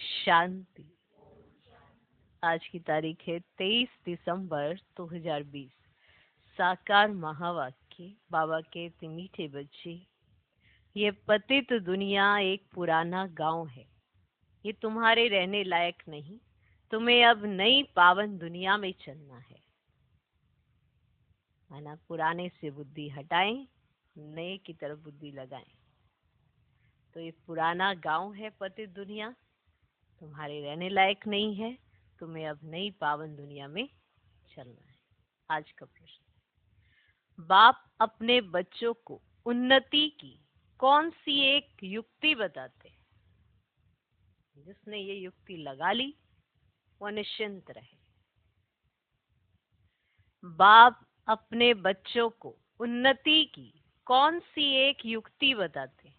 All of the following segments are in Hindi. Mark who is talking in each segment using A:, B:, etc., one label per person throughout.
A: शांति। आज की तारीख है 23 दिसंबर 2020। साकार महावाक्य बाबा के मीठे बच्चे, ये पतित दुनिया एक पुराना गांव है। ये तुम्हारे रहने लायक नहीं। तुम्हें अब नई पावन दुनिया में चलना है ना। पुराने से बुद्धि हटाएं, नए की तरफ बुद्धि लगाएं। तो ये पुराना गांव है पतित दुनिया, तुम्हारे रहने लायक नहीं है। तुम्हें अब नई पावन दुनिया में चलना है। आज का प्रश्न, बाप अपने बच्चों को उन्नति की कौन सी एक युक्ति बताते हैं? जिसने ये युक्ति लगा ली वो निश्चिंत रहे। बाप अपने बच्चों को उन्नति की कौन सी एक युक्ति बताते हैं?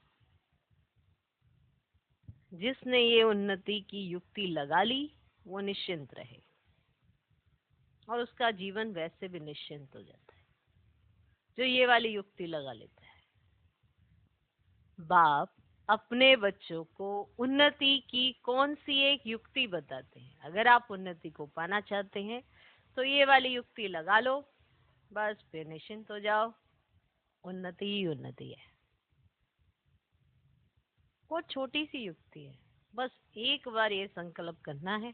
A: जिसने ये उन्नति की युक्ति लगा ली वो निश्चिंत रहे, और उसका जीवन वैसे भी निश्चिंत हो जाता है जो ये वाली युक्ति लगा लेता है। बाप अपने बच्चों को उन्नति की कौन सी एक युक्ति बताते हैं? अगर आप उन्नति को पाना चाहते हैं तो ये वाली युक्ति लगा लो, बस फिर निश्चिंत हो जाओ। उन्नति ही उन्नति है। वो छोटी सी युक्ति है, बस एक बार ये संकल्प करना है,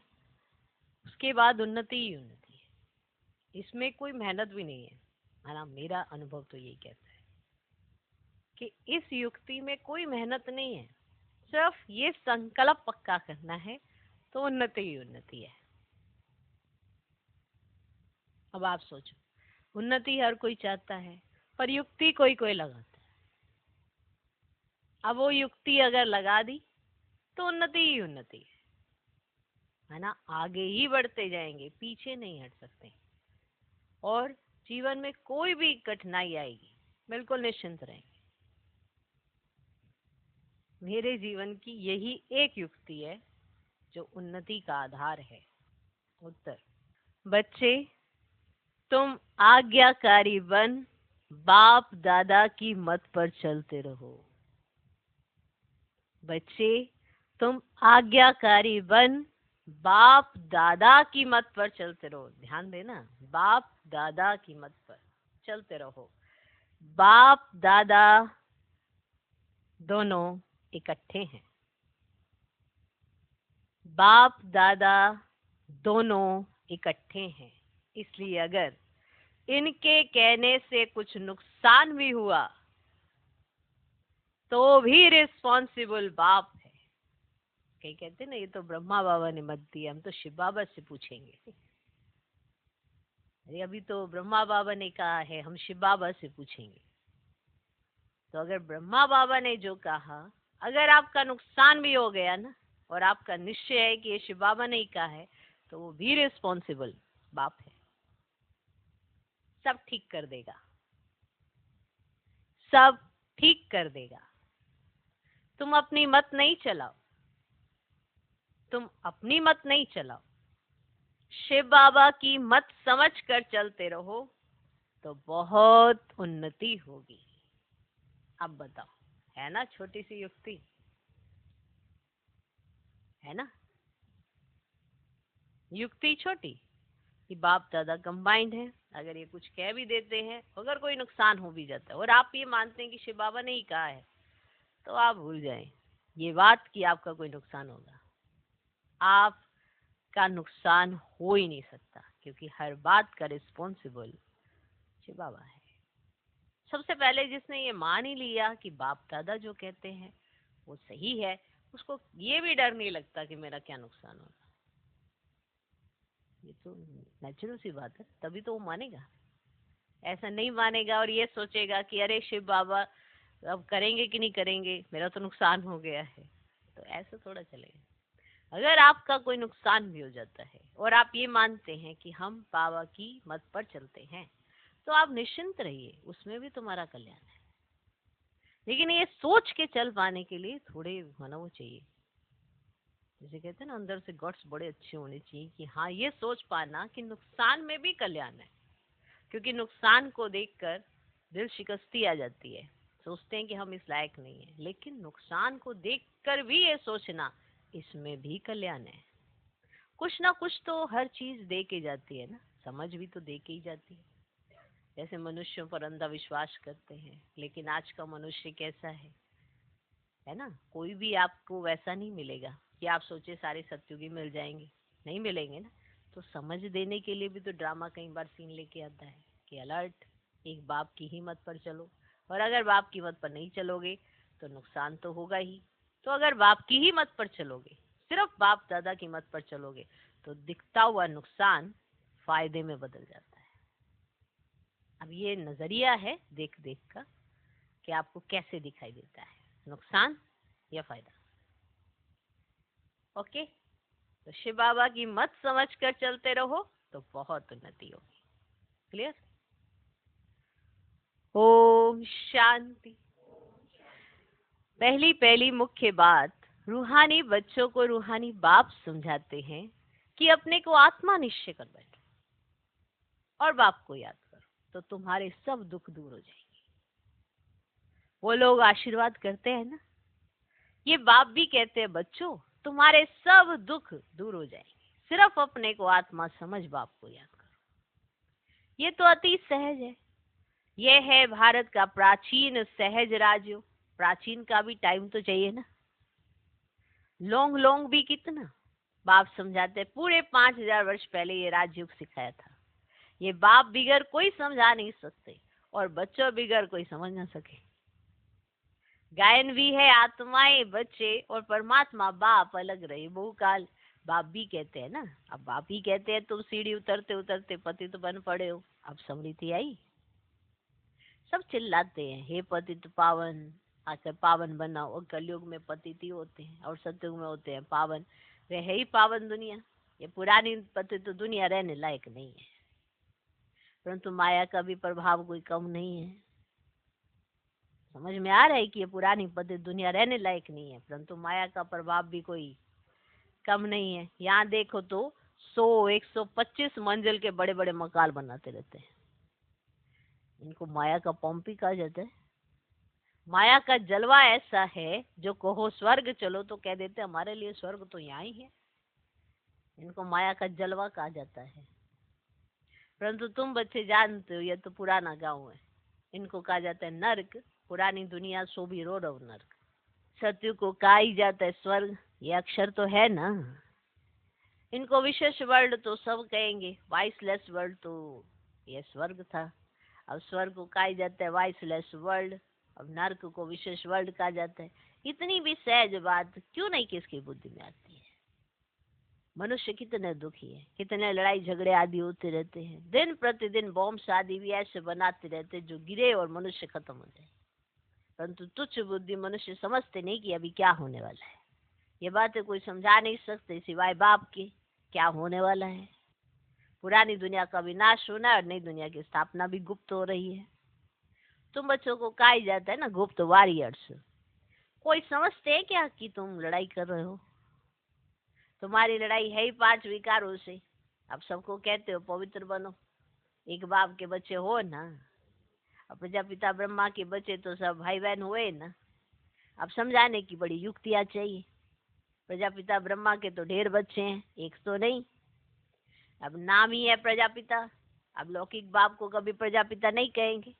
A: उसके बाद उन्नति ही उन्नति है। इसमें कोई मेहनत भी नहीं है ना। मेरा अनुभव तो यही कहता है कि इस युक्ति में कोई मेहनत नहीं है, सिर्फ ये संकल्प पक्का करना है तो उन्नति ही उन्नति है। अब आप सोचो, उन्नति हर कोई चाहता है, पर युक्ति कोई कोई लगाता है। अब वो युक्ति अगर लगा दी तो उन्नति ही उन्नति है ना। आगे ही बढ़ते जाएंगे, पीछे नहीं हट सकते। और जीवन में कोई भी कठिनाई आएगी, बिल्कुल निश्चिंत रहेंगे। मेरे जीवन की यही एक युक्ति है जो उन्नति का आधार है। उत्तर, बच्चे तुम आज्ञाकारी बन बाप दादा की मत पर चलते रहो। बच्चे तुम आज्ञाकारी बन बाप दादा की मत पर चलते रहो। ध्यान देना, बाप दादा की मत पर चलते रहो। बाप दादा दोनों इकट्ठे हैं। बाप दादा दोनों इकट्ठे हैं, इसलिए अगर इनके कहने से कुछ नुकसान भी हुआ तो भी रिस्पॉन्सिबल बाप है। कई कहते ना, ये तो ब्रह्मा बाबा ने मत दिया, हम तो शिव बाबा से पूछेंगे। अरे अभी तो ब्रह्मा बाबा ने कहा है, हम शिव बाबा से पूछेंगे। तो अगर ब्रह्मा बाबा ने जो कहा, अगर आपका नुकसान भी हो गया ना, और आपका निश्चय है कि ये शिव बाबा ने ही कहा है, तो वो भी रिस्पॉन्सिबल बाप है। सब ठीक कर देगा, सब ठीक कर देगा। तुम अपनी मत नहीं चलाओ, तुम अपनी मत नहीं चलाओ, शिव बाबा की मत समझ कर चलते रहो तो बहुत उन्नति होगी। अब बताओ, है ना छोटी सी युक्ति, है ना। युक्ति छोटी कि बाप दादा कंबाइंड है। अगर ये कुछ कह भी देते हैं, अगर कोई नुकसान हो भी जाता है और आप ये मानते हैं कि शिव बाबा ने ही कहा है, तो आप भूल जाएं ये बात कि आपका कोई नुकसान होगा। आपका नुकसान हो ही नहीं सकता, क्योंकि हर बात का रिस्पॉन्सिबल शिव बाबा है। सबसे पहले जिसने ये मान ही लिया कि बाप दादा जो कहते हैं वो सही है, उसको ये भी डर नहीं लगता कि मेरा क्या नुकसान होगा। ये तो नेचुरल सी बात है, तभी तो वो मानेगा। ऐसा नहीं मानेगा और ये सोचेगा कि अरे शिव बाबा अब करेंगे कि नहीं करेंगे, मेरा तो नुकसान हो गया है, तो ऐसा थोड़ा चलेगा। अगर आपका कोई नुकसान भी हो जाता है और आप ये मानते हैं कि हम बाबा की मत पर चलते हैं, तो आप निश्चिंत रहिए, उसमें भी तुम्हारा कल्याण है। लेकिन ये सोच के चल पाने के लिए थोड़े होना वो चाहिए, जैसे कहते हैं ना, अंदर से गट्स बड़े अच्छे होने चाहिए कि हाँ, ये सोच पाना कि नुकसान में भी कल्याण है। क्योंकि नुकसान को देखकर दिल शिकस्ती आ जाती है, सोचते हैं कि हम इस लायक नहीं है। लेकिन नुकसान को देखकर भी ये सोचना इसमें भी कल्याण है। कुछ ना कुछ तो हर चीज दे के जाती है ना, समझ भी तो दे के ही जाती है। जैसे मनुष्यों पर अंधा विश्वास करते हैं, लेकिन आज का मनुष्य कैसा है ना, कोई भी आपको वैसा नहीं मिलेगा कि आप सोचे सारे सत्युगी मिल जाएंगे, नहीं मिलेंगे ना। तो समझ देने के लिए भी तो ड्रामा कई बार सीन लेके आता है कि अलर्ट, एक बाप की ही मत पर चलो, और अगर बाप की मत पर नहीं चलोगे तो नुकसान तो होगा ही। तो अगर बाप की ही मत पर चलोगे, सिर्फ बाप दादा की मत पर चलोगे, तो दिखता हुआ नुकसान फायदे में बदल जाता है। अब ये नजरिया है देख देख का कि आपको कैसे दिखाई देता है, नुकसान या फायदा। ओके, तो शिव बाबा की मत समझ कर चलते रहो तो बहुत उन्नति होगी। क्लियर? ओम शांति। पहली पहली मुख्य बात, रूहानी बच्चों को रूहानी बाप समझाते हैं कि अपने को आत्मा निश्चय कर बैठो और बाप को याद करो, तो तुम्हारे सब दुख दूर हो जाएंगे। वो लोग आशीर्वाद करते हैं ना, ये बाप भी कहते हैं बच्चों तुम्हारे सब दुख दूर हो जाएंगे, सिर्फ अपने को आत्मा समझ बाप को याद करो। ये तो अति सहज है। ये है भारत का प्राचीन सहज राज्य। प्राचीन का भी टाइम तो चाहिए ना, लोंग लोंग भी कितना बाप समझाते, पूरे 5000 वर्ष पहले ये राजयुग सिखाया था। ये बाप बिगर कोई समझा नहीं सकते और बच्चों बिगर कोई समझ ना सके। गायन भी है, आत्माएं बच्चे और परमात्मा बाप अलग रहे बहुकाल। बाप भी कहते हैं ना, अब बाप ही कहते हैं तुम सीढ़ी उतरते उतरते पतित बन पड़े हो। अब समृद्धि आई, सब चिल्लाते हैं हे पतित पावन, आकर पावन बनाओ। और कलयुग में पतित ही होते हैं और सतयुग में होते हैं पावन। वे है ही पावन दुनिया। ये पुरानी पतित दुनिया रहने लायक नहीं है, परंतु माया का भी प्रभाव कोई कम नहीं है। समझ में आ रहा है कि ये पुरानी पतित दुनिया रहने लायक नहीं है, परंतु माया का प्रभाव भी कोई कम नहीं है। यहाँ देखो तो 100-125 मंजिल के बड़े बड़े मकान बनाते रहते हैं। इनको माया का पंप ही कहा जाता है। माया का जलवा ऐसा है, जो कहो स्वर्ग चलो तो कह देते हमारे लिए स्वर्ग तो यहाँ ही है। इनको माया का जलवा कहा जाता है। परंतु तुम बच्चे जानते हो ये तो पुराना गांव है। इनको कहा जाता है नर्क। पुरानी दुनिया सो भी रो रहो नर्क। सत्य को कहा ही जाता है स्वर्ग। ये अक्षर तो है ना। इनको विशेष वर्ल्ड तो सब कहेंगे, वाइसलेस वर्ल्ड तो ये स्वर्ग था। अब स्वर्ग को कहा जाता है वाइसलेस वर्ल्ड, अब नर्क को विशेष वर्ल्ड कहा जाता है। इतनी भी सहज बात क्यों नहीं किसकी बुद्धि में आती है। मनुष्य कितने दुखी है, कितने लड़ाई झगड़े आदि होते रहते हैं। दिन प्रतिदिन बॉम्ब आदि भी ऐसे बनाते रहते हैं जो गिरे और मनुष्य खत्म हो जाए। परंतु तुच्छ बुद्धि मनुष्य समझते नहीं कि अभी क्या होने वाला है। ये बातें कोई समझा नहीं सकते सिवाय बाप के, क्या होने वाला है। पुरानी दुनिया का विनाश होना और नई दुनिया की स्थापना भी गुप्त हो रही है। तुम बच्चों को कहा ही जाता है ना गुप्त वॉरियर्स। कोई समझते है क्या कि तुम लड़ाई कर रहे हो। तुम्हारी लड़ाई है ही 5 विकारों से। अब सबको कहते हो पवित्र बनो, एक बाप के बच्चे हो ना। अब प्रजापिता ब्रह्मा के बच्चे तो सब भाई बहन हुए ना। अब समझाने की बड़ी युक्तियां चाहिए। प्रजापिता ब्रह्मा के तो ढेर बच्चे हैं, एक तो नहीं। अब नाम ही है प्रजापिता। अब लौकिक बाप को कभी प्रजापिता नहीं कहेंगे।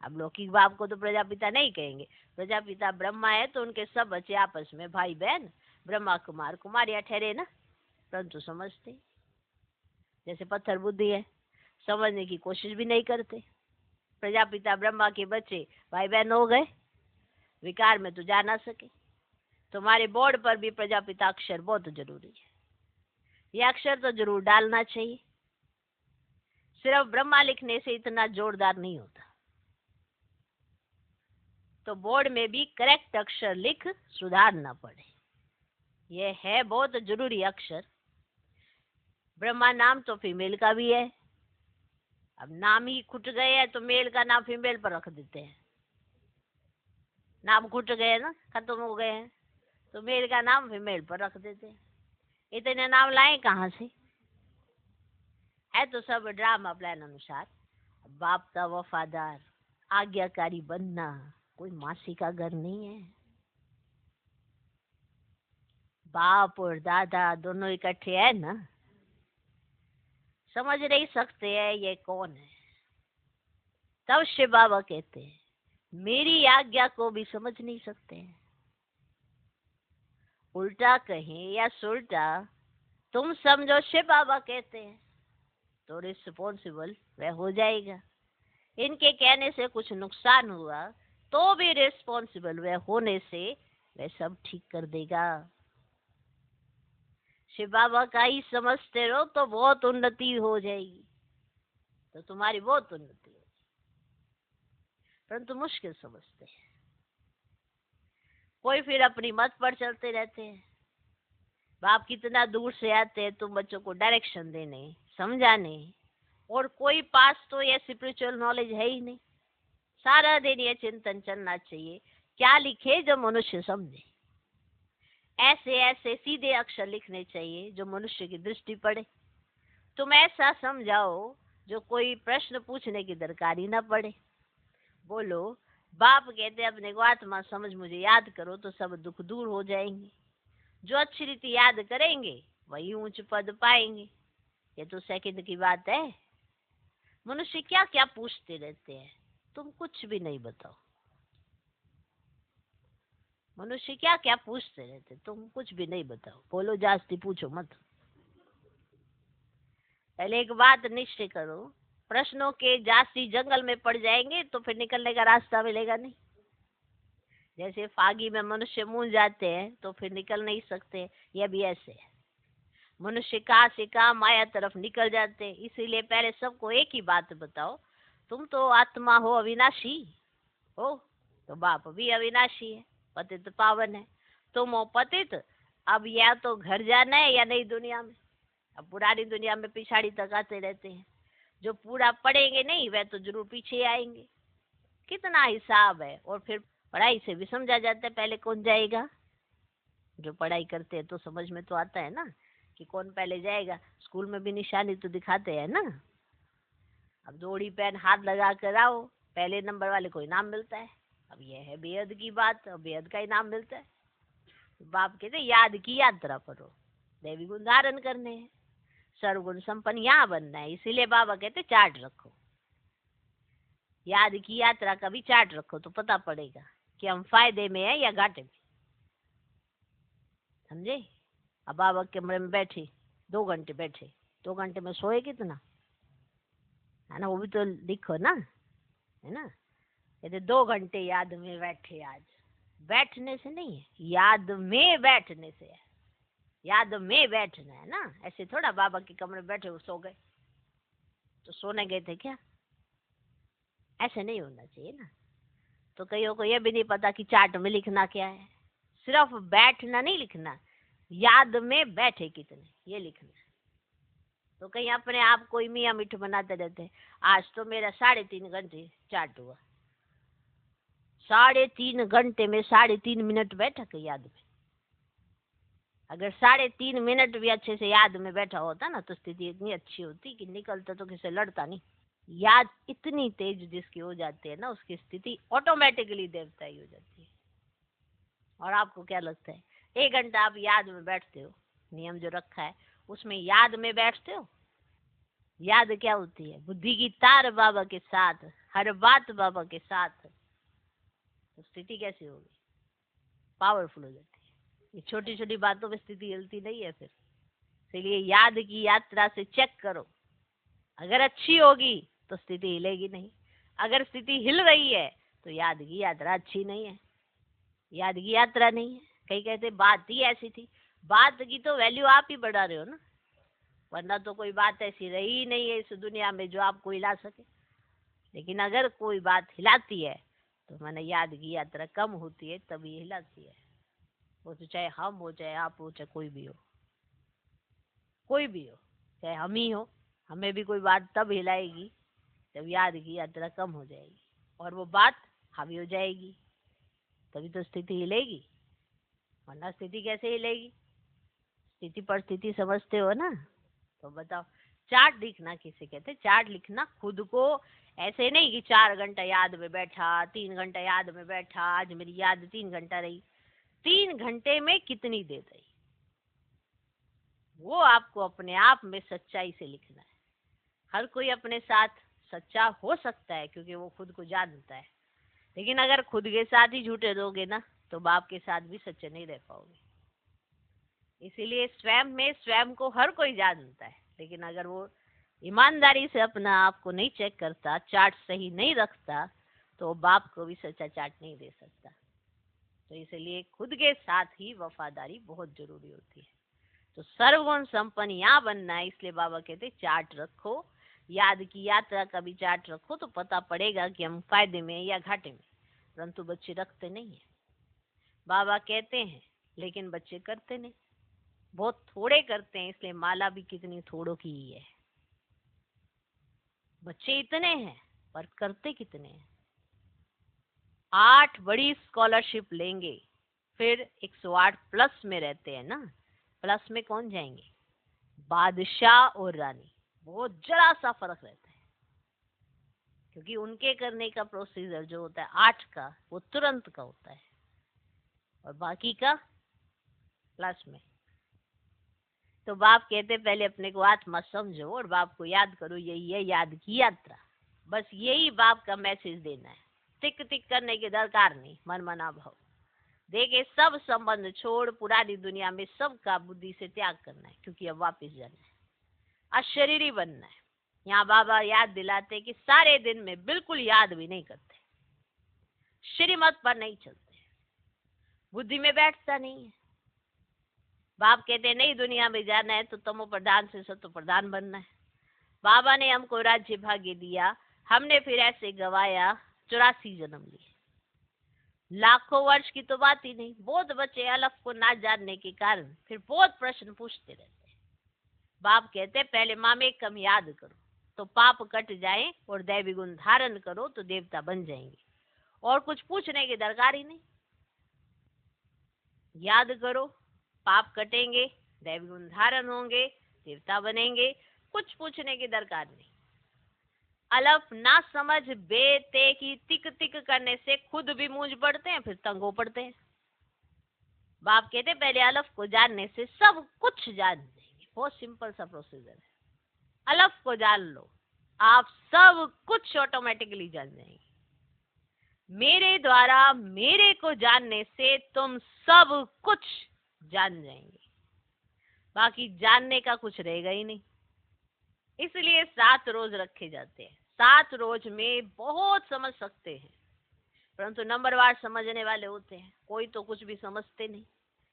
A: अब लौकिक बाप को तो प्रजापिता नहीं कहेंगे। प्रजापिता ब्रह्मा है तो उनके सब बच्चे आपस में भाई बहन, ब्रह्मा कुमार कुमारियां ठहरे ना। परंतु समझते जैसे पत्थर बुद्धि है, समझने की कोशिश भी नहीं करते। प्रजापिता ब्रह्मा के बच्चे भाई बहन हो गए, विकार में तो जा ना सके। तुम्हारे बोर्ड पर भी प्रजापिता अक्षर बहुत जरूरी है। यह अक्षर तो जरूर डालना चाहिए। सिर्फ ब्रह्मा लिखने से इतना जोरदार नहीं होता, तो बोर्ड में भी करेक्ट अक्षर लिख सुधारना पड़े। यह है बहुत जरूरी अक्षर। ब्रह्मा नाम तो फीमेल का भी है। अब नाम ही खुट गए हैं तो मेल का नाम फीमेल पर रख देते हैं। नाम खुट गए ना, खत्म हो गए हैं, तो मेल का नाम फीमेल पर रख देते हैं। इतने नाम लाए कहाँ से? है तो सब ड्रामा प्लान अनुसार। बाप का वफादार आज्ञाकारी बनना कोई मासी का घर नहीं है। बाप और दादा दोनों इकट्ठे है ना, समझ नहीं सकते हैं ये कौन है। तब शिव बाबा कहते हैं मेरी आज्ञा को भी समझ नहीं सकते हैं। उल्टा कहें या सुलटा, तुम समझो शिव बाबा कहते हैं तो रिस्पॉन्सिबल वह हो जाएगा। इनके कहने से कुछ नुकसान हुआ तो भी रिस्पॉन्सिबल वह होने से वह सब ठीक कर देगा। शिव बाबा का ही समझते रहो तो बहुत उन्नति हो जाएगी, तो तुम्हारी बहुत उन्नति होगी। परंतु मुश्किल समझते हैं कोई, फिर अपनी मत पर चलते रहते हैं। बाप कितना दूर से आते हैं तुम बच्चों को डायरेक्शन देने, समझाने, और कोई पास तो ये स्पिरिचुअल नॉलेज है ही नहीं। सारा दिन ये चिंतन चलना चाहिए क्या लिखे जो मनुष्य समझे। ऐसे ऐसे सीधे अक्षर लिखने चाहिए जो मनुष्य की दृष्टि पड़े। तुम ऐसा समझाओ जो कोई प्रश्न पूछने की दरकार ही ना पड़े। बोलो बाप कहते अपने को आत्मा समझ मुझे याद करो तो सब दुख दूर हो जाएंगे। जो अच्छी रीति याद करेंगे वही ऊंच पद पाएंगे। ये तो सेकंड की बात है। मनुष्य क्या क्या पूछते रहते हैं, तुम कुछ भी नहीं बताओ। मनुष्य क्या क्या पूछते रहते, तुम कुछ भी नहीं बताओ। बोलो जास्ती पूछो मत। पहले एक बात निश्चय करो, प्रश्नों के जास्ती जंगल में पड़ जाएंगे तो फिर निकलने का रास्ता मिलेगा नहीं। जैसे फागी में मनुष्य मूंझ जाते हैं तो फिर निकल नहीं सकते, यह भी ऐसे है। मनुष्य कहाँ से कहाँ माया तरफ निकल जाते हैं। इसीलिए पहले सबको एक ही बात बताओ, तुम तो आत्मा हो, अविनाशी हो, तो बाप भी अविनाशी है, पतित पावन है। तुम हो पतित, अब या तो घर जाना है या नई दुनिया में। अब पुरानी दुनिया में पिछाड़ी तक आते रहते हैं। जो पूरा पढ़ेंगे नहीं वह तो जरूर पीछे आएंगे। कितना हिसाब है। और फिर पढ़ाई से भी समझा जाता है पहले कौन जाएगा। जो पढ़ाई करते हैं तो समझ में तो आता है ना कि कौन पहले जाएगा। स्कूल में भी निशानी तो दिखाते हैं ना। अब जोड़ी पेन हाथ लगा कर आओ, पहले नंबर वाले को इनाम मिलता है। अब यह है बेहद की बात, अब बेहद का इनाम मिलता है। बाप कहते याद की यात्रा करो, दैवी गुण धारण करने हैं, सर्वगुण संपन्न यहाँ बनना है। इसीलिए बाबा कहते चार्ट रखो, याद की यात्रा का भी चार्ट रखो तो पता पड़ेगा कि हम फायदे में है या घाटे में। समझे। अब बाबा के कमरे में बैठे 2 घंटे बैठे, 2 घंटे में सोए कितना है ना, वो भी तो लिखो ना, है ना। कहते 2 घंटे याद में बैठे। आज बैठने से नहीं है, याद में बैठने से है। याद में बैठना है ना। ऐसे थोड़ा बाबा के कमरे में बैठे वो सो गए तो सोने गए थे क्या, ऐसे नहीं होना चाहिए ना। तो कईयों को यह भी नहीं पता कि चार्ट में लिखना क्या है। सिर्फ बैठना नहीं लिखना, याद में बैठे कितने ये लिखना है। तो कहीं अपने आप को मियाँ मिठ बनाते रहते हैं। आज तो मेरा 3.5 घंटे चार्ट हुआ। 3.5 घंटे में 3.5 मिनट बैठा के याद में। अगर 3.5 मिनट भी अच्छे से याद में बैठा होता ना तो स्थिति इतनी अच्छी होती कि निकलता तो किसी लड़ता नहीं। याद इतनी तेज जिसकी हो जाती है ना, उसकी स्थिति ऑटोमेटिकली देवताई हो जाती है। और आपको क्या लगता है 1 घंटा आप याद में बैठते हो, नियम जो रखा है उसमें याद में बैठते हो। याद क्या होती है, बुद्धि की तार बाबा के साथ, हर बात बाबा के साथ। तो स्थिति कैसी होगी, पावरफुल हो जाती है। ये छोटी छोटी बातों में स्थिति हिलती नहीं है। फिर इसलिए याद की यात्रा से चेक करो, अगर अच्छी होगी तो स्थिति हिलेगी नहीं। अगर स्थिति हिल रही है तो याद की यात्रा अच्छी नहीं है, याद की यात्रा नहीं है। कई कहते बात ही ऐसी थी। बात की तो वैल्यू आप ही बढ़ा रहे हो ना, वरना तो कोई बात ऐसी रही ही नहीं है इस दुनिया में जो आपको हिला सके। लेकिन अगर कोई बात हिलाती है तो माने याद की यात्रा कम होती है तभी हिलाती है। वो तो चाहे हम हो, चाहे आप हो, चाहे कोई भी हो, कोई भी हो, चाहे हम ही हो, हमें भी कोई बात तब हिलाएगी जब याद की यात्रा कम हो जाएगी और वो बात हावी हो जाएगी, तभी तो स्थिति हिलेगी। वरना स्थिति कैसे हिलेगी। स्थिति परिस्थिति समझते हो ना। तो बताओ, चार्ट लिखना किसे कहते। चार्ट लिखना खुद को ऐसे नहीं कि 4 घंटा याद में बैठा, 3 घंटा याद में बैठा, आज मेरी याद 3 घंटा रही। 3 घंटे में कितनी देर रही, वो आपको अपने आप में सच्चाई से लिखना है। हर कोई अपने साथ सच्चा हो सकता है क्योंकि वो खुद को जानता है, लेकिन अगर खुद के साथ ही झूठे रहोगे ना तो बाप के साथ भी सच्चे नहीं रह पाओगे। इसीलिए स्वयं में स्वयं को हर कोई जानता है, लेकिन अगर वो ईमानदारी से अपना आप को नहीं चेक करता, चार्ट सही नहीं रखता, तो बाप को भी सच्चा चार्ट नहीं दे सकता। तो इसलिए खुद के साथ ही वफादारी बहुत जरूरी होती है। तो सर्वगुण संपन्न यहाँ बनना है, इसलिए बाबा कहते चार्ट रखो, याद की यात्रा का भी चार्ट रखो, तो पता पड़ेगा कि हम फायदे में या घाटे में। परंतु बच्चे रखते नहीं है, बाबा कहते हैं लेकिन बच्चे करते नहीं, बहुत थोड़े करते हैं। इसलिए माला भी कितनी थोड़ों की ही है। बच्चे इतने हैं पर करते कितने हैं। 8 बड़ी स्कॉलरशिप लेंगे, फिर 108 प्लस में रहते हैं ना, प्लस में कौन जाएंगे? बादशाह और रानी। बहुत जरा सा फर्क रहता है, क्योंकि उनके करने का प्रोसीजर जो होता है 8 का, वो तुरंत का होता है, और बाकी का प्लस में। तो बाप कहते पहले अपने को आत्मा समझो और बाप को याद करो, यही है याद की यात्रा। बस यही बाप का मैसेज देना है। टिक टिक करने की दरकार नहीं, मन मना भाव देखे सब संबंध छोड़ पुरानी दुनिया में सबका बुद्धि से त्याग करना है, क्योंकि अब वापस जाना है, अशरीरी बनना है। यहाँ बाबा याद दिलाते कि सारे दिन में बिल्कुल याद भी नहीं करते, श्रीमत पर नहीं चलते, बुद्धि में बैठता नहीं है। बाप कहते नई दुनिया में जाना है तो तमो प्रधान से सत्व प्रधान बनना है। बाबा ने हमको राज्य भाग्य दिया, हमने फिर ऐसे गवाया 84 जन्म लिए। लाखों वर्ष की तो बात ही नहीं। बहुत बच्चे अलग को ना जानने के कारण फिर बहुत प्रश्न पूछते रहते हैं। बाप कहते पहले मामे कम याद करो तो पाप कट जाए, और दैवी गुण धारण करो तो देवता बन जाएंगे। और कुछ पूछने की दरकार ही नहीं। याद करो, पाप कटेंगे, दैवी गुण धारण होंगे, देवता बनेंगे, कुछ पूछने की दरकार नहीं। अलफ ना समझ बेते की तिक तिक करने से खुद भी मूंझ पड़ते हैं, फिर तंग हो पड़ते हैं। बाप कहते पहले अलफ को जानने से सब कुछ जान जाएंगे। बहुत सिंपल सा प्रोसीजर है। अलफ को जान लो, आप सब कुछ ऑटोमेटिकली जान जाएंगे। मेरे द्वारा मेरे को जानने से तुम सब कुछ जान जाएंगे, बाकी जानने का कुछ रहेगा ही नहीं। इसलिए 7 रोज रखे जाते हैं। 7 रोज में बहुत समझ सकते हैं, परंतु नंबरवार समझने वाले होते हैं। कोई तो कुछ भी समझते नहीं,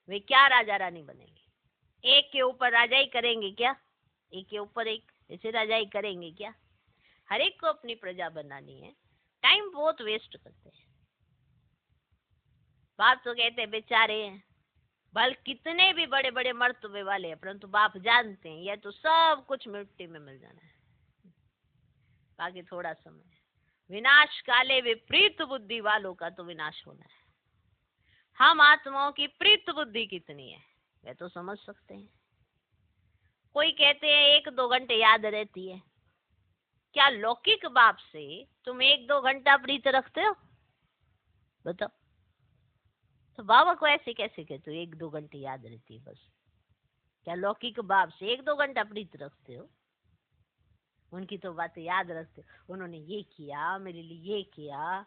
A: वे क्या राजा रानी बनेंगे? एक के ऊपर राजाई करेंगे क्या? एक के ऊपर एक ऐसे राजाई करेंगे क्या? हर एक को अपनी प्रजा बनानी है, टाइम बहुत वेस्ट करते हैं। बाप तो कहते हैं बेचारे हैं, भल कितने भी बड़े बड़े मर्तबे वाले हैं, परंतु बाप जानते हैं यह तो सब कुछ मिट्टी में मिल जाना है, बाकी थोड़ा समय। विनाश काले विपरीत बुद्धि वालों का तो विनाश होना है। हम आत्माओं की प्रीत बुद्धि कितनी है वे तो समझ सकते हैं। कोई कहते हैं 1-2 घंटे याद रहती है। क्या लौकिक बाप से तुम 1-2 घंटा प्रीत रखते हो? बताओ। तो बाबा को ऐसे कैसे कहते हो 1-2 घंटे याद रहती है बस? क्या लौकिक बाप से 1-2 घंटा प्रीत रखते हो? उनकी तो बातें याद रखते हो, उन्होंने ये किया, मेरे लिए ये किया।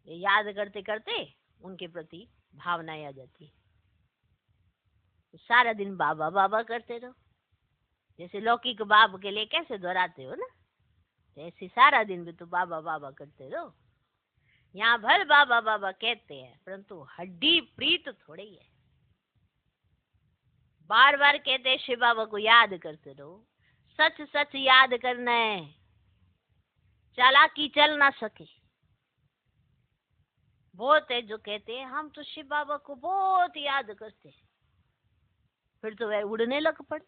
A: ये याद करते करते उनके प्रति भावनाएं आ जाती है। तो सारा दिन बाबा बाबा करते रहो। जैसे लौकिक बाप के लिए कैसे दोहराते हो ना, ऐसे सारा दिन भी तो बाबा बाबा करते रहो। यहाँ भर बाबा बाबा कहते हैं, परंतु हड्डी प्रीत थोड़ी है। बार बार कहते हैं शिव बाबा को याद करते रहो। सच सच याद करना है, चालाकी चल ना सके। बहुत है जो कहते हैं हम तो शिव बाबा को बहुत याद करते हैं, फिर तो वह उड़ने लग पड़े।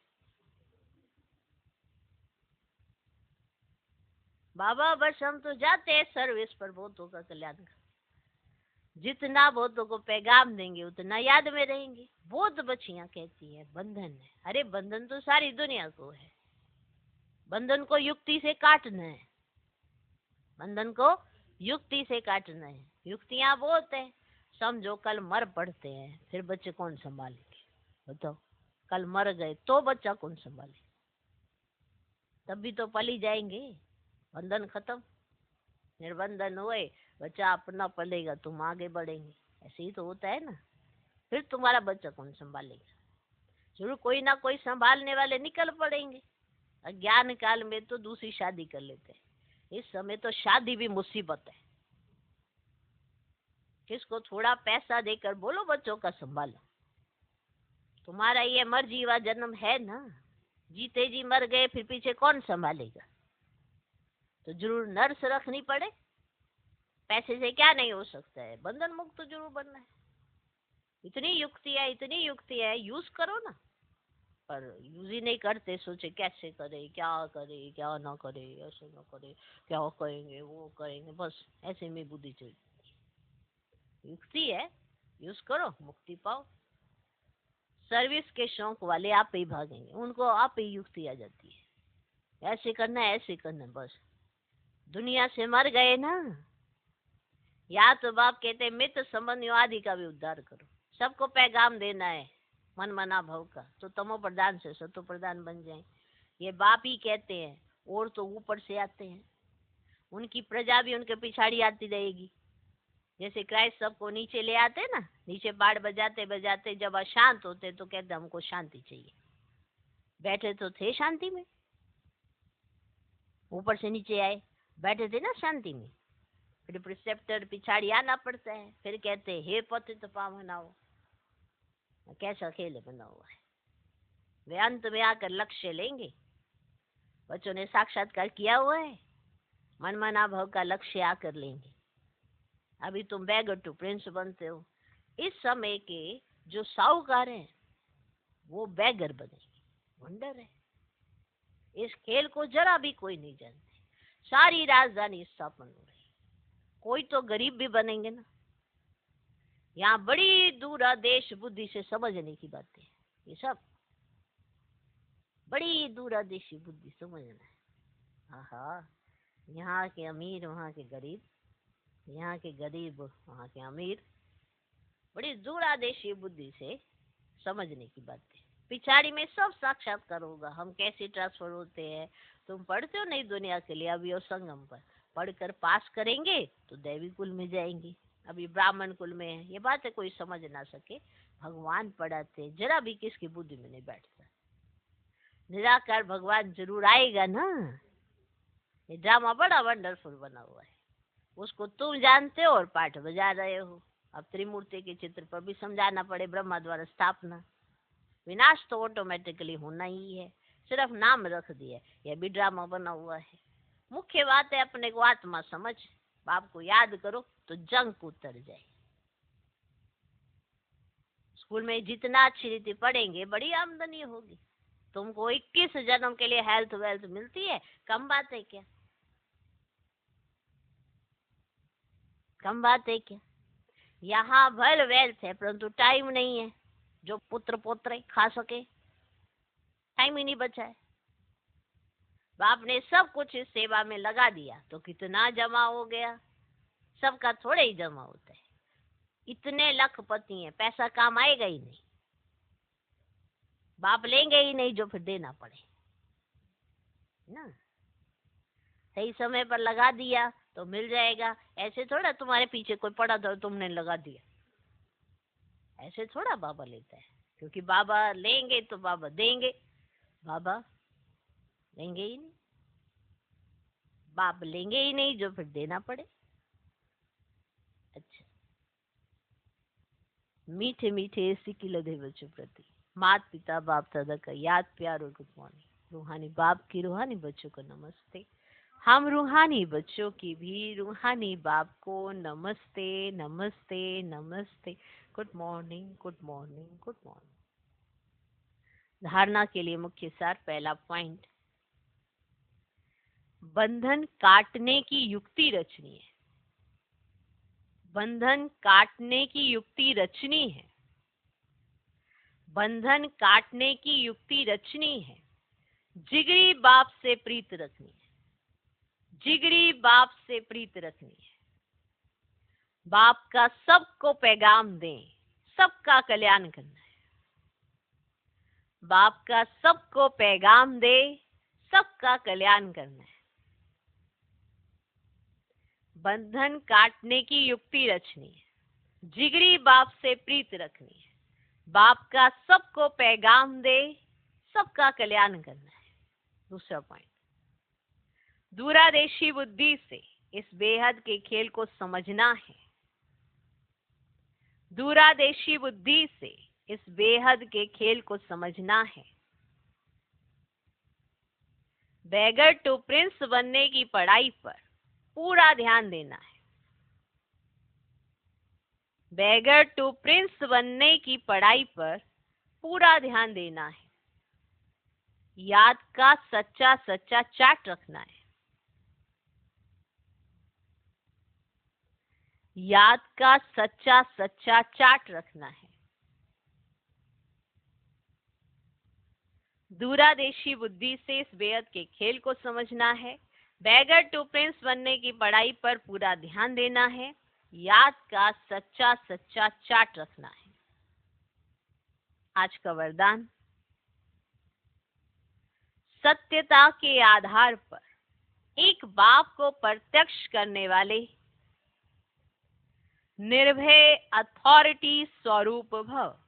A: बाबा बस हम तो जाते हैं सर्विस पर बहुतों का कल्याण कर। जितना बहुतों को पैगाम देंगे उतना याद में रहेंगे। बहुत बच्चियां कहती है बंधन है। अरे बंधन तो सारी दुनिया को है, बंधन को युक्ति से काटना है, बंधन को युक्ति से काटना है। युक्तियां बहुत है। समझो कल मर पड़ते हैं, फिर बच्चे कौन संभालेंगे? बताओ, कल मर गए तो बच्चा कौन संभाले? तब भी तो पल ही जाएंगे, बंधन खत्म, निर्बंधन हुए, बच्चा अपना पलेगा, तुम आगे बढ़ेंगे। ऐसे ही तो होता है ना। फिर तुम्हारा बच्चा कौन संभालेगा? जरूर कोई ना कोई संभालने वाले निकल पड़ेंगे। अज्ञान काल में तो दूसरी शादी कर लेते हैं। इस समय तो शादी भी मुसीबत है। किसको थोड़ा पैसा देकर बोलो बच्चों का संभालो। तुम्हारा ये मर्जी हुआ जन्म है ना, जीते जी मर गए फिर पीछे कौन संभालेगा? तो जरूर नर्स रखनी पड़े। पैसे से क्या नहीं हो सकता है, बंधन मुक्त तो जरूर बनना है। इतनी युक्ति है, यूज करो ना। पर यूज ही नहीं करते, सोचे कैसे करे, क्या ना करे, ऐसे ना करे, क्या करेंगे वो करेंगे, बस ऐसे में बुद्धि चली। युक्ति है, यूज करो, मुक्ति पाओ। सर्विस के शौक वाले आप ही भागेंगे, उनको आप ही युक्ति आ जाती है, ऐसे करना है, ऐसे करना है, बस दुनिया से मर गए ना। या तो बाप कहते मित्र संबंधियों आदि का भी उद्धार करो, सबको पैगाम देना है मन मना भव का, तो तमो प्रधान से सतो प्रधान बन जाए। ये बाप ही कहते हैं, और तो ऊपर से आते हैं, उनकी प्रजा भी उनके पिछाड़ी आती रहेगी। जैसे क्राइस्ट सबको नीचे ले आते ना, नीचे बाड़ बजाते बजाते जब अशांत होते तो कहते हमको शांति चाहिए। बैठे तो थे शांति में, ऊपर से नीचे आए, बैठे थे ना शांति में, फिर प्रिसेप्टर पिछाड़ी आना पड़ता है, फिर कहते हे पतित पावनाओ, कैसा खेल बना हुआ है। वे अंत में आकर लक्ष्य लेंगे। बच्चों ने साक्षात्कार किया हुआ है, मन मना भव का लक्ष्य आकर लेंगे। अभी तुम बैगर टू प्रिंस बनते हो। इस समय के जो साहूकार हैं वो बैगर बनेंगे। वंडर है, इस खेल को जरा भी कोई नहीं जानते। सारी राजधानी स्थापन हो रही, कोई तो गरीब भी बनेंगे ना। यहाँ बड़ी दूरादेश बुद्धि से समझने की बातें, ये सब बड़ी दूरादेशी बुद्धि समझना है। आहा, यहाँ के अमीर वहाँ के गरीब, यहाँ के गरीब वहाँ के अमीर, बड़ी दूरादेशी बुद्धि से समझने की बातें। पिछाड़ी में सब साक्षात्कार होगा, हम कैसे ट्रांसफर होते हैं। तुम पढ़ते हो नहीं दुनिया के लिए, अभी और संगम पर पढ़कर पास करेंगे तो दैवी कुल में जाएंगे, अभी ब्राह्मण कुल में है। ये बात है कोई समझ ना सके, भगवान पढ़ाते, जरा भी किसकी बुद्धि में नहीं बैठता। निराकार भगवान जरूर आएगा ना। ये ड्रामा बड़ा वंडरफुल बना हुआ है, उसको तुम जानते हो और पाठ बजा रहे हो। अब त्रिमूर्ति के चित्र पर भी समझाना पड़े, ब्रह्मा द्वारा स्थापना, विनाश तो ऑटोमेटिकली होना ही है, सिर्फ नाम रख दिया, यह भी ड्रामा बना हुआ है। मुख्य बात है अपने को आत्मा समझ, बाप को याद करो तो जंग उतर जाए। स्कूल में जितना अच्छी रीति पढ़ेंगे बड़ी आमदनी होगी। तुमको 21 जन्म के लिए हेल्थ वेल्थ मिलती है, कम बात है क्या? कम बात है क्या? यहाँ भल वेल्थ है परंतु टाइम नहीं है जो पुत्र पोत्र खा सके, टाइम ही नहीं बचा है। बाप ने सब कुछ इस सेवा में लगा दिया तो कितना जमा हो गया, सबका थोड़े ही जमा होता है। इतने लखपति हैं, पैसा काम आएगा ही नहीं, बाप लेंगे ही नहीं जो फिर देना पड़े ना। सही समय पर लगा दिया तो मिल जाएगा। ऐसे थोड़ा तुम्हारे पीछे कोई पड़ा था तुमने लगा दिया, ऐसे थोड़ा बाबा लेता है। क्योंकि बाबा लेंगे तो बाबा देंगे, बाबा लेंगे ही नहीं, बाप लेंगे ही नहीं जो फिर देना पड़े। अच्छा, मीठे मीठे सिक्की लदे बच्चों प्रति माता पिता बाप दादा का याद प्यार और गुड मॉर्निंग। रूहानी बाप की रूहानी बच्चों को नमस्ते। हम रूहानी बच्चों की भी रूहानी बाप को नमस्ते नमस्ते नमस्ते। Good morning good morning good morning. धारणा के लिए मुख्य सार, पहला पॉइंट, बंधन काटने की युक्ति रचनी है। बंधन काटने की युक्ति रचनी है। बंधन काटने की युक्ति रचनी है। जिगरी बाप से प्रीत रखनी है। जिगरी बाप से प्रीत रखनी है। बाप का सबको पैगाम दें, सबका कल्याण करना है। बाप का सबको पैगाम दे, सबका कल्याण करना है। बंधन काटने की युक्ति रचनी है, जिगरी बाप से प्रीत रखनी है। बाप का सबको पैगाम दे, सबका कल्याण करना है। दूसरा पॉइंट, दूरादेशी बुद्धि से इस बेहद के खेल को समझना है। दूरादेशी बुद्धि से इस बेहद के खेल को समझना है। बैगर टू प्रिंस बनने की पढ़ाई पर पूरा ध्यान देना है। बैगर टू प्रिंस बनने की पढ़ाई पर पूरा ध्यान देना है। याद का सच्चा सच्चा चार्ट रखना है। याद का सच्चा सच्चा चार्ट रखना है। दूरादेशी बुद्धि से इस बेहद के खेल को समझना है। बैगर टू प्रिंस बनने की पढ़ाई पर पूरा ध्यान देना है। याद का सच्चा सच्चा चार्ट रखना है। आज का वरदान, सत्यता के आधार पर एक बाप को प्रत्यक्ष करने वाले निर्भय अथॉरिटी स्वरूप भव।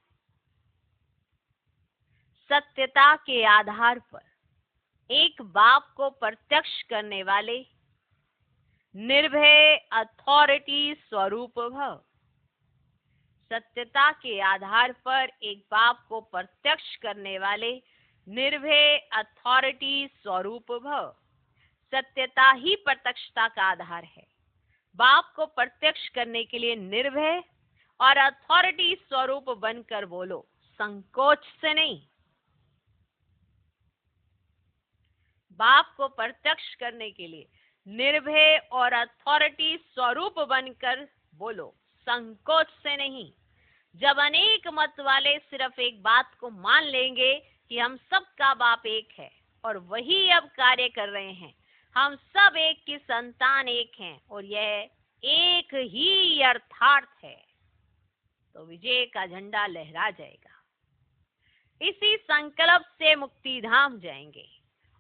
A: सत्यता के आधार पर एक बाप को प्रत्यक्ष करने वाले निर्भय अथॉरिटी स्वरूप भव। सत्यता के आधार पर एक बाप को प्रत्यक्ष करने वाले निर्भय अथॉरिटी स्वरूप भव। सत्यता ही प्रत्यक्षता का आधार है। बाप को प्रत्यक्ष करने के लिए निर्भय और अथॉरिटी स्वरूप बनकर बोलो, संकोच से नहीं। बाप को प्रत्यक्ष करने के लिए निर्भय और अथॉरिटी स्वरूप बनकर बोलो, संकोच से नहीं। जब अनेक मत वाले सिर्फ एक बात को मान लेंगे कि हम सबका बाप एक है और वही अब कार्य कर रहे हैं, हम सब एक की संतान एक हैं और यह एक ही यथार्थ है, तो विजय का झंडा लहरा जाएगा। इसी संकल्प से मुक्ति धाम जाएंगे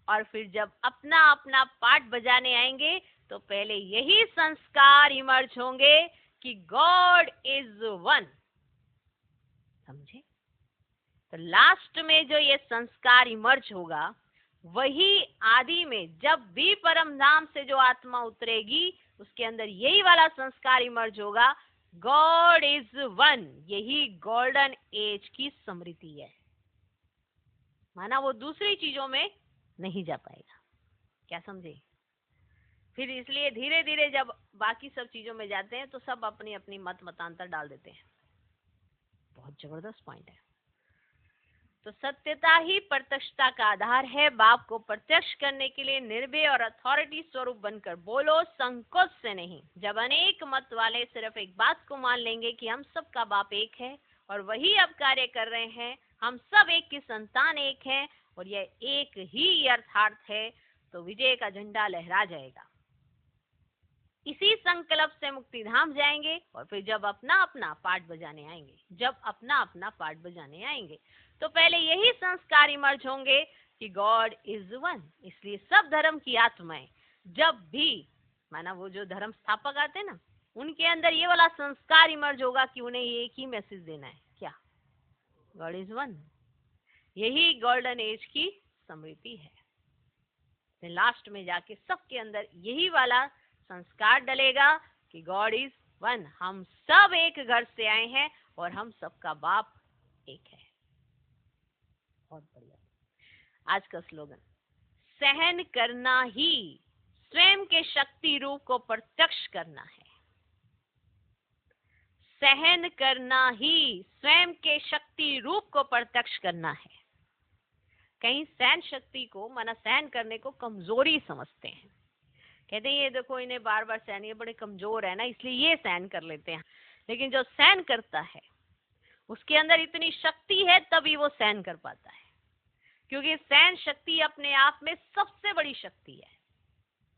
A: और फिर जब अपना अपना पार्ट बजाने आएंगे तो पहले यही संस्कार इमर्ज होंगे कि गॉड इज वन। समझे? तो लास्ट में जो ये संस्कार इमर्ज होगा, वही आदि में जब भी परम धाम से जो आत्मा उतरेगी उसके अंदर यही वाला संस्कार इमर्ज होगा, गॉड इज वन। यही गोल्डन एज की स्मृति है। माना वो दूसरी चीजों में नहीं जा पाएगा। क्या समझे? फिर इसलिए धीरे धीरे जब बाकी सब चीजों में जाते हैं तो सब अपनी अपनी मतांतर डाल देते हैं। बहुत जबरदस्त पॉइंट है। तो सत्यता ही प्रत्यक्षता का आधार है। बाप को प्रत्यक्ष करने के लिए निर्भय और अथॉरिटी स्वरूप बनकर बोलो, संकोच से नहीं। जब अनेक मत वाले सिर्फ एक बात को मान लेंगे कि हम सबका बाप एक है और वही अब कार्य कर रहे हैं, हम सब एक की संतान एक है और यह एक ही यथार्थ है, तो विजय का झंडा लहरा जाएगा। इसी संकल्प से मुक्ति धाम जाएंगे और फिर जब अपना अपना पार्ट बजाने आएंगे, जब अपना अपना पार्ट बजाने आएंगे तो पहले यही संस्कार इमर्ज होंगे कि गॉड इज वन। इसलिए सब धर्म की आत्माएं जब भी, माना वो जो धर्म स्थापक आते हैं ना, उनके अंदर ये वाला संस्कार इमर्ज होगा कि उन्हें एक ही मैसेज देना है, क्या? God is one. यही गोल्डन एज की स्मृति है। फिर लास्ट में जाके सबके अंदर यही वाला संस्कार डलेगा कि गॉड इज वन। हम सब एक घर से आए हैं और हम सबका बाप एक है। बहुत बढ़िया। आज का स्लोगन, सहन करना ही स्वयं के शक्ति रूप को प्रत्यक्ष करना है। सहन करना ही स्वयं के शक्ति रूप को प्रत्यक्ष करना है। कहीं सहन शक्ति को, माना सहन करने को कमजोरी समझते हैं। कहते हैं ये देखो इन्हें बार बार सहन, ये बड़े कमजोर है ना, इसलिए ये सहन कर लेते हैं। लेकिन जो सहन करता है उसके अंदर इतनी शक्ति है, तभी वो सहन कर पाता है। क्योंकि सहन शक्ति अपने आप में सबसे बड़ी शक्ति है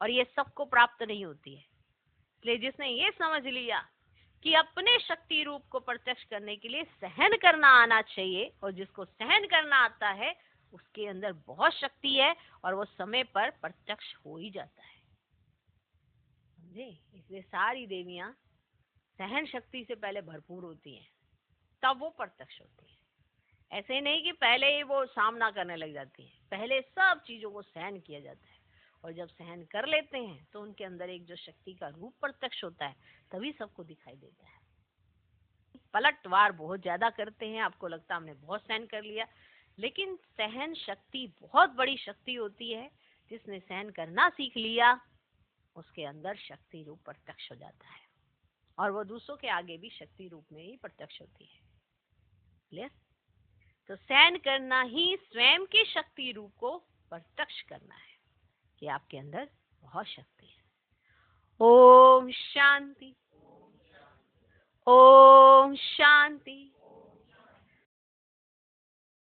A: और ये सबको प्राप्त नहीं होती है। इसलिए जिसने ये समझ लिया कि अपने शक्ति रूप को प्रत्यक्ष करने के लिए सहन करना आना चाहिए, और जिसको सहन करना आता है उसके अंदर बहुत शक्ति है और वो समय पर प्रत्यक्ष हो ही जाता है। समझे? इसलिए सारी देवियां सहन शक्ति से पहले भरपूर होती हैं, तब वो प्रत्यक्ष होती है। ऐसे नहीं कि पहले ही वो सामना करने लग जाती है, पहले सब चीजों को सहन किया जाता है, और जब सहन कर लेते हैं तो उनके अंदर एक जो शक्ति का रूप प्रत्यक्ष होता है, तभी सबको दिखाई देता है। पलटवार बहुत ज्यादा करते हैं, आपको लगता है हमने बहुत सहन कर लिया, लेकिन सहन शक्ति बहुत बड़ी शक्ति होती है। जिसने सहन करना सीख लिया उसके अंदर शक्ति रूप प्रत्यक्ष हो जाता है, और वो दूसरों के आगे भी शक्ति रूप में ही प्रत्यक्ष होती है। क्लियर? तो सहन करना ही स्वयं के शक्ति रूप को प्रत्यक्ष करना है कि आपके अंदर बहुत शक्ति है। ओम शांति, ओम शांति।